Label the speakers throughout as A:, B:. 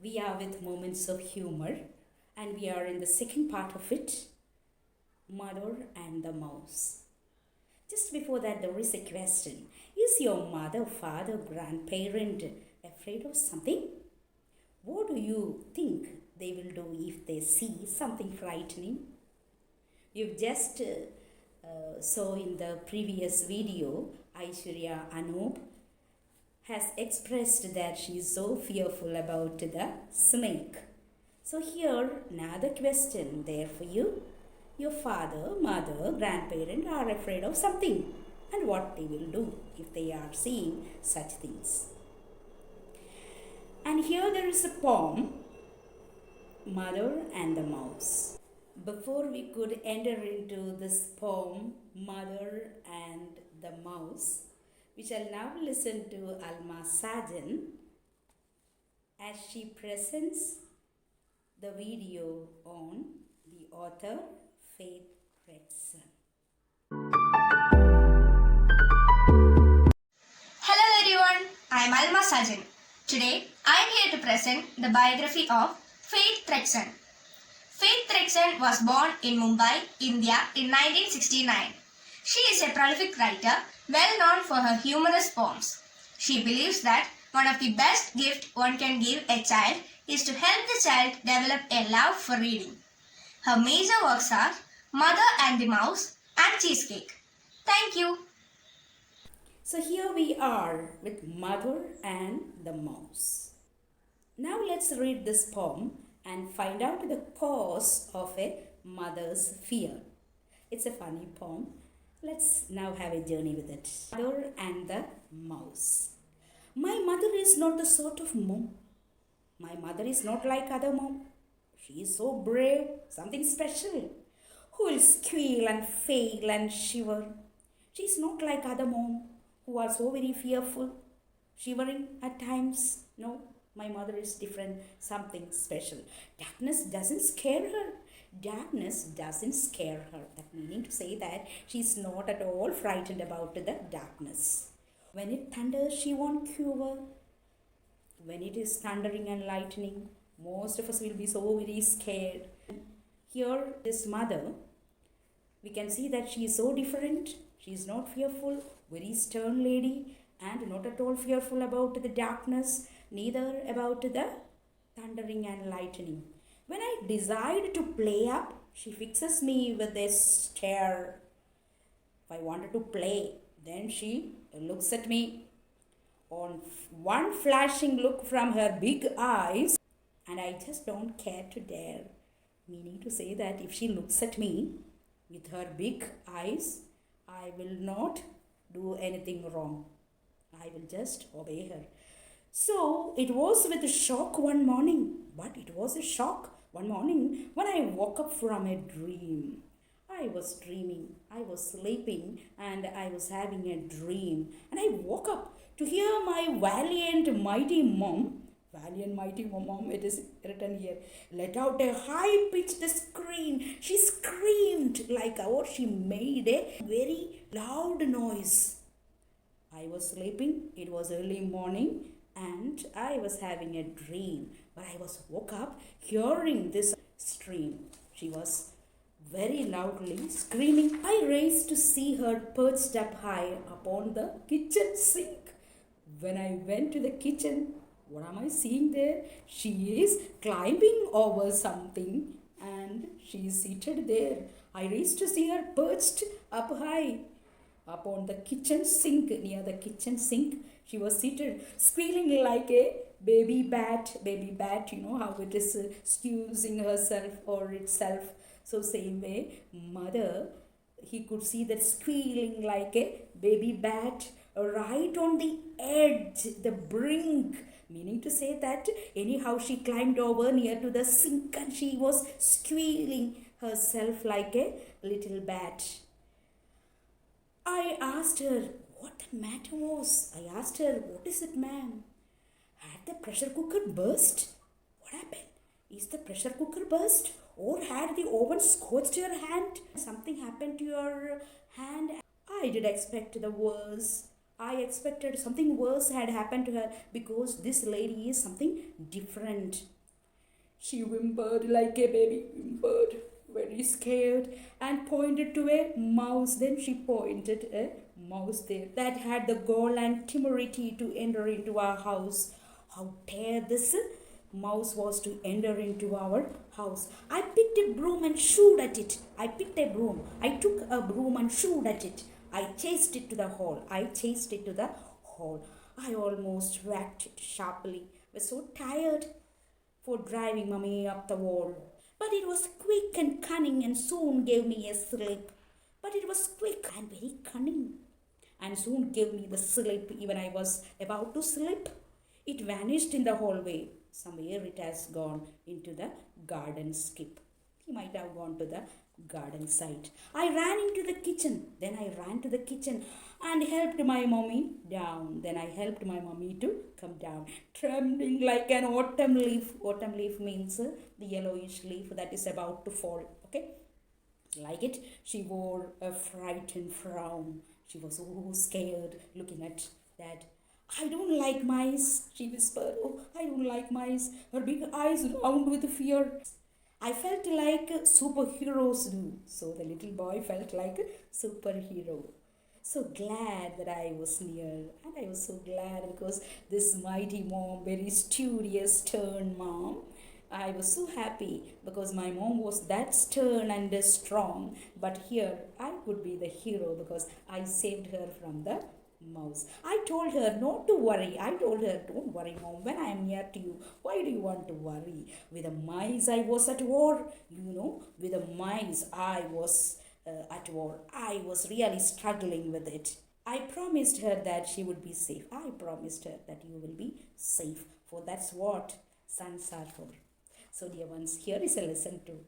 A: We are with moments of humor, and we are in the second part of it, Mother and the Mouse. Just before that, there is a question. Is your mother, father, grandparent afraid of something? What do you think they will do if they see something frightening? You've just saw in the previous video, Aishwarya Anup has expressed that she is so fearful about the snake. So here, another question there for you. Your father, mother, grandparent are afraid of something, and what they will do if they are seeing such things. And here there is a poem, Mother and the Mouse. Before we could enter into this poem, Mother and the Mouse, we shall now listen to Alma Sajan as she presents the video on the author Faith Gregson.
B: Hello everyone, I am Alma Sajan. Today I am here to present the biography of Faith Gregson. Faith Gregson was born in Mumbai, India in 1969. She is a prolific writer, well known for her humorous poems. She believes that one of the best gifts one can give a child is to help the child develop a love for reading. Her major works are Mother and the Mouse and Cheesecake. Thank you.
A: So here we are with Mother and the Mouse. Now let's read this poem and find out the cause of a mother's fear. It's a funny poem. Let's now have a journey with it. Mother and the Mouse. My mother is not the sort of mom. My mother is not like other mom. She is so brave, something special, who will squeal and fail and shiver. She is not like other mom, who are so very fearful, shivering at times. No, my mother is different, something special. Darkness doesn't scare her. Darkness doesn't scare her. That meaning to say that she's not at all frightened about the darkness. When it thunders, she won't quiver. When it is thundering and lightning, most of us will be so very scared. Here, this mother, we can see that she is so different. She is not fearful, very stern lady, and not at all fearful about the darkness, neither about the thundering and lightning. When I decide to play up, she fixes me with a stare. If I wanted to play, then she looks at me on one flashing look from her big eyes, and I just don't care to dare. Meaning to say that if she looks at me with her big eyes, I will not do anything wrong. I will just obey her. So it was with a shock one morning, but it was a shock one morning when I woke up from a dream. I was dreaming, I was sleeping, and I was having a dream. And I woke up to hear my valiant mighty mom, it is written here, let out a high-pitched scream. She screamed like she made a very loud noise. I was sleeping, it was early morning, and I was having a dream. But I was woke up hearing this scream. She was very loudly screaming. I raised to see her perched up high upon the kitchen sink. When I went to the kitchen, what am I seeing there? She is climbing over something and she is seated there. I raised to see her perched up high upon the kitchen sink, near the kitchen sink. She was seated, squealing like a baby bat. Baby bat, you know how it is squeezing herself or itself. So same way, mother, he could see that squealing like a baby bat right on the edge, the brink. Meaning to say that anyhow she climbed over near to the sink and she was squealing herself like a little bat. I asked her what the matter was. I asked her, what is it, ma'am? Had the pressure cooker burst? What happened? Is the pressure cooker burst? Or had the oven scorched your hand? Something happened to your hand? I did expect the worst. I expected something worse had happened to her because this lady is something different. She whimpered like a baby, whimpered, very scared, and pointed to a mouse. Then she pointed a mouse there that had the gall and temerity to enter into our house. How dare this mouse was to enter into our house. I picked a broom and shooed at it. I picked a broom. I took a broom and shooed at it. I chased it to the hall. I almost whacked it sharply. I was so tired for driving mummy up the wall. But it was quick and cunning and soon gave me a slip. But it was quick and very cunning and soon gave me the slip. Even I was about to slip, it vanished in the hallway. Somewhere it has gone into the garden skip. He might have gone to the garden side. I ran into the kitchen. Then I ran to the kitchen and helped my mommy down. Then I helped my mommy to come down, trembling like an autumn leaf. Autumn leaf means the yellowish leaf that is about to fall. Okay, like it. She wore a frightened frown. She was so scared looking at that. I don't like mice, she whispered. Oh, I don't like mice. Her big eyes round with fear. I felt like superheroes do. So the little boy felt like a superhero. So glad that I was near. And I was so glad because this mighty mom, very studious, stern mom. I was so happy because my mom was that stern and strong. But here I could be the hero because I saved her from the mouse. I told her not to worry. I told her, don't worry, mom, when I am near to you, why do you want to worry? With the mice I was at war, with the mice I was at war. I was really struggling with it. I promised her that she would be safe. I promised her that you will be safe, for that's what sons are for. So dear ones, here is a lesson too.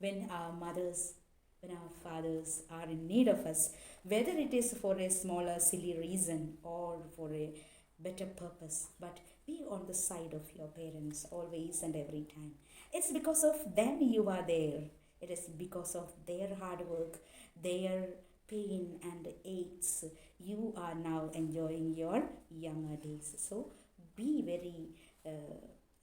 A: When our mothers, when our fathers are in need of us, whether it is for a smaller silly reason or for a better purpose, but be on the side of your parents always and every time. It's because of them you are there. It is because of their hard work, their pain and aches, you are now enjoying your younger days. So be very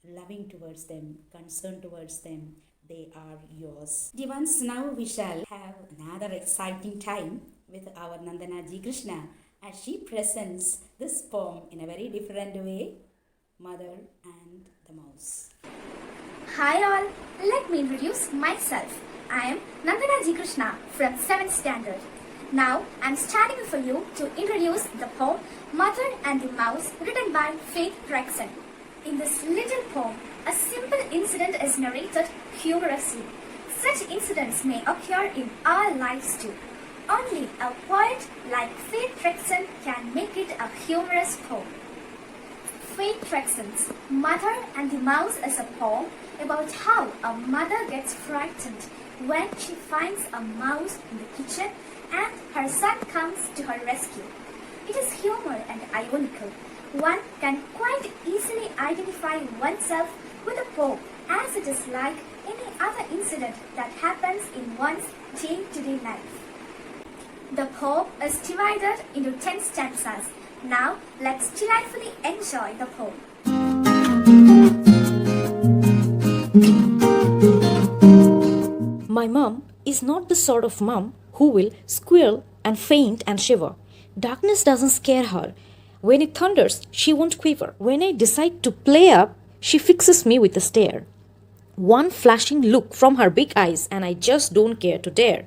A: loving towards them, concerned towards them. They are yours. Dear ones, now we shall have another exciting time with our Nandana Ji Krishna as she presents this poem in a very different way, Mother and the Mouse.
C: Hi all, let me introduce myself. I am Nandana Ji Krishna from 7th standard. Now I am standing for you to introduce the poem Mother and the Mouse written by Faith Trexon. In this little poem, a simple incident is narrated humorously. Such incidents may occur in our lives too. Only a poet like Faith Trexon can make it a humorous poem. Faith Trexon's Mother and the Mouse is a poem about how a mother gets frightened when she finds a mouse in the kitchen and her son comes to her rescue. It is humor and ironical. One can quite easily identify oneself with the poem as it is like any other incident that happens in one's day-to-day life. The poem is divided into 10 stanzas. Now let's delightfully enjoy the poem.
D: My mum is not the sort of mum who will squeal and faint and shiver. Darkness doesn't scare her. When it thunders, she won't quiver. When I decide to play up, she fixes me with a stare. One flashing look from her big eyes, and I just don't care to dare.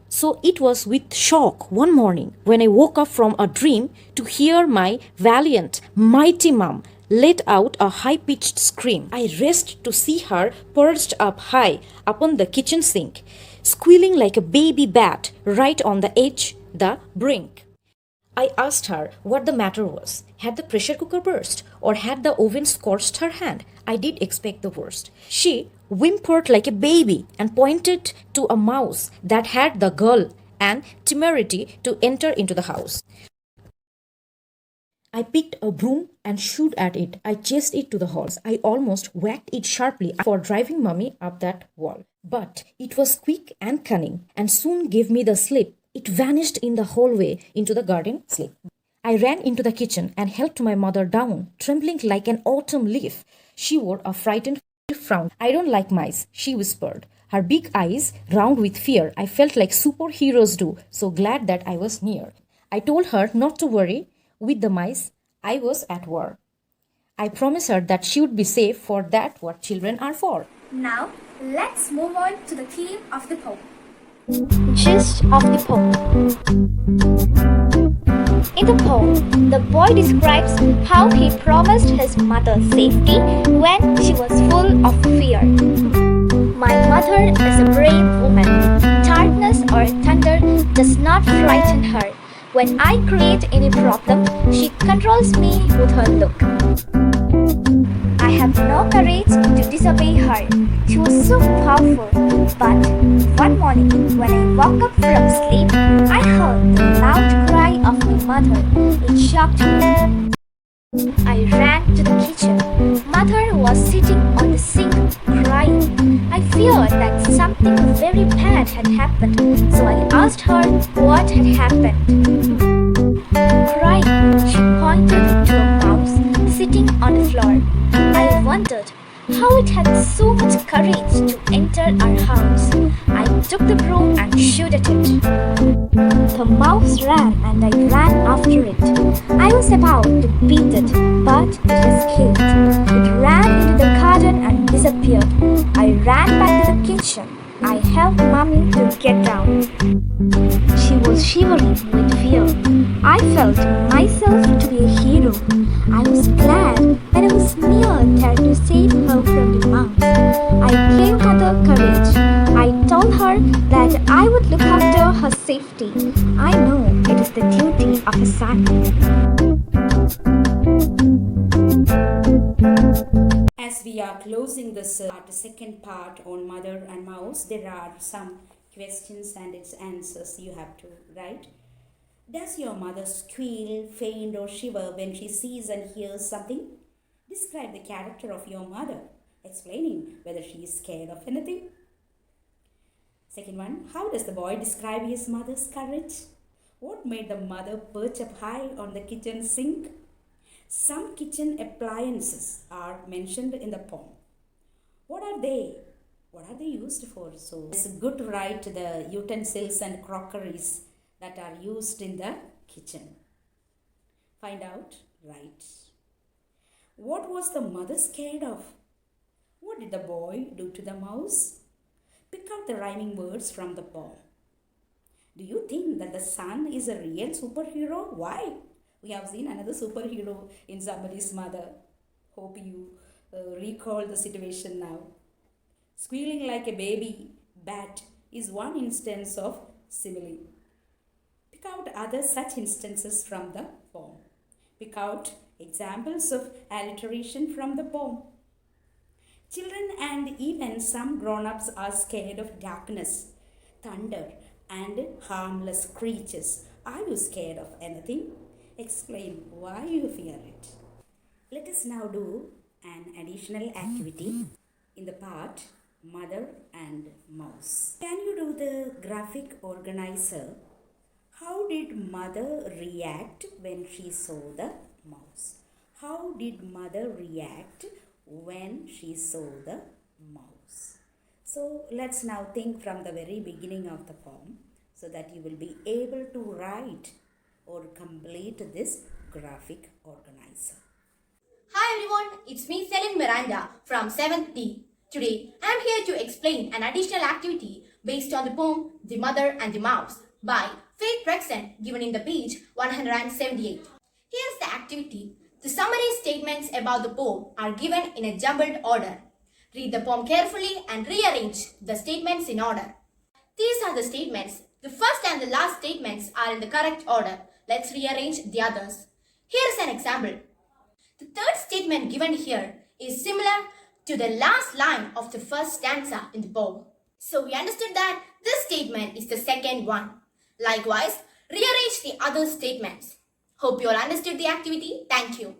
D: So it was with shock one morning when I woke up from a dream to hear my valiant, mighty mum let out a high pitched scream. I raced to see her perched up high upon the kitchen sink, squealing like a baby bat right on the edge, the brink. I asked her what the matter was. Had the pressure cooker burst? Or had the oven scorched her hand? I did expect the worst. She whimpered like a baby and pointed to a mouse that had the gall and temerity to enter into the house. I picked a broom and shooed at it. I chased it to the halls. I almost whacked it sharply for driving Mummy up that wall. But it was quick and cunning and soon gave me the slip. It vanished in the hallway into the garden slip. I ran into the kitchen and helped my mother down, trembling like an autumn leaf. She wore a frightened frown. I don't like mice, she whispered. Her big eyes round with fear. I felt like superheroes do, so glad that I was near. I told her not to worry. With the mice, I was at war. I promised her that she would be safe, for that what children are for.
C: Now, let's move on to the theme of the poem.
E: Gist of the poem. In the poem, the boy describes how he promised his mother safety when she was full of fear. My mother is a brave woman. Darkness or thunder does not frighten her. When I create any problem, she controls me with her look. I have no courage to disobey her. She was so powerful. But one morning, when I woke up from sleep, I heard the loud cry of my mother. It shocked me. I ran to the kitchen. Mother was sitting on the sink crying. I feared that something very bad had happened, so I asked her what had happened. Crying, she pointed to a mouse sitting on the floor. I wondered how it had so much courage to enter our house. I took the broom and shot at it. The mouse ran and I ran after it. I was about to beat it, but it escaped. It ran into the garden and disappeared. I ran back to the kitchen. I helped Mommy to get down. She was shivering with fear. I felt myself to be a hero. I was glad when I was near there to save her from the mouse. I gave her the courage. I told her that I would look after her safety. I know it is the duty of a son.
A: As we are closing this second part on mother and mouse, there are some questions and its answers you have to write. Does your mother squeal, faint or shiver when she sees and hears something? Describe the character of your mother, explaining whether she is scared of anything. Second one, how does the boy describe his mother's courage? What made the mother perch up high on the kitchen sink? Some kitchen appliances are mentioned in the poem. What are they? What are they used for? So it's good to write the utensils and crockeries that are used in the kitchen. Find out, write. What was the mother scared of? What did the boy do to the mouse? Pick out the rhyming words from the poem. Do you think that the sun is a real superhero? Why? We have seen another superhero in somebody's mother. Hope you recall the situation now. Squealing like a baby bat is one instance of simile. Pick out other such instances from the poem. Pick out examples of alliteration from the poem. Children and even some grown-ups are scared of darkness, thunder, and harmless creatures. Are you scared of anything? Explain why you fear it. Let us now do an additional activity in the part Mother and Mouse. Can you do the graphic organizer? How did mother react when she saw the mouse? How did mother react when she saw the mouse? So let's now think from the very beginning of the poem so that you will be able to write or complete this graphic organizer.
F: Hi everyone, it's me Celine Miranda from 7th D. Today I am here to explain an additional activity based on the poem The Mother and the Mouse by Faith Rexon given in the page 178. Here's the activity. The summary statements about the poem are given in a jumbled order. Read the poem carefully and rearrange the statements in order. These are the statements. The first and the last statements are in the correct order. Let's rearrange the others. Here's an example. The third statement given here is similar to the last line of the first stanza in the poem. So we understood that this statement is the second one. Likewise, rearrange the other statements. Hope you all understood the activity. Thank you.